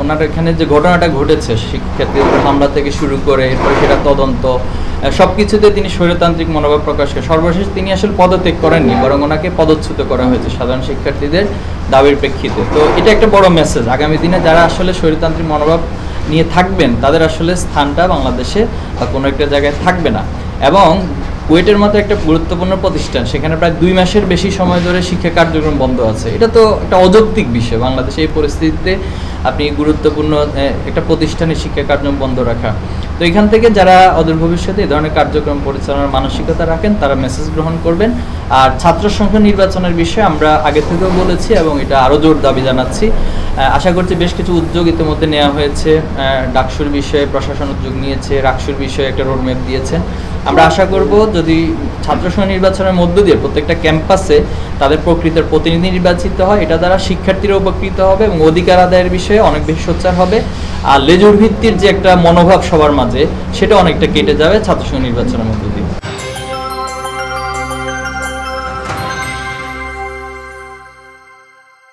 ওনার এখানে যে ঘটনাটা ঘটেছে শিক্ষার্থীদের হামলা থেকে শুরু করে এরপরে সেটা তদন্ত সব কিছুতে তিনি স্বৈরতান্ত্রিক মনোভাব প্রকাশ করে সর্বশেষ তিনি আসলে পদত্যাগ করেননি, বরং ওনাকে পদচ্যুত করা হয়েছে সাধারণ শিক্ষার্থীদের দাবির প্রেক্ষিতে। তো এটা একটা বড় মেসেজ, আগামী দিনে যারা আসলে স্বৈরতান্ত্রিক মনোভাব নিয়ে থাকবেন তাদের আসলে স্থানটা বাংলাদেশে বা কোনো একটা জায়গায় থাকবে না। এবং কুয়েটের মতো একটা গুরুত্বপূর্ণ প্রতিষ্ঠান, সেখানে প্রায় 2 মাসের বেশি সময় ধরে শিক্ষা কার্যক্রম বন্ধ আছে, এটা তো একটা অযৌক্তিক বিষয়। বাংলাদেশে এই পরিস্থিতিতে আপনি গুরুত্বপূর্ণ একটা প্রতিষ্ঠানের শিক্ষা কার্যক্রম বন্ধ রাখা, তো এখান থেকে যারা অদূর ভবিষ্যতে এই ধরনের কার্যক্রম পরিচালনার মানসিকতা রাখেন তারা মেসেজ গ্রহণ করবেন। আর ছাত্র সংসদ নির্বাচনের বিষয়ে আমরা আগে থেকেও বলেছি এবং এটা আরও জোর দাবি জানাচ্ছি। আশা করছি বেশ কিছু উদ্যোগ ইতিমধ্যে নেওয়া হয়েছে, ডাকসুর বিষয়ে প্রশাসন উদ্যোগ নিয়েছে, রাকসুর বিষয়ে একটা রোডম্যাপ দিয়েছেন। আমরা আশা করব যদি ছাত্র সংসদ নির্বাচনের মধ্য দিয়ে প্রত্যেকটা ক্যাম্পাসে তাদের প্রকৃতির প্রতিনিধি নির্বাচিত হয়, এটা দ্বারা শিক্ষার্থীরা উপকৃত হবে এবং অধিকার আদায়ের বিষয়ে অনেক বেশি সোচ্চার হবে। আর লেজুর ভিত্তির যে একটা মনোভাব সবার মাঝে, সেটা অনেকটা কেটে যাবে ছাত্র সংসদ নির্বাচনের মধ্য দিয়ে।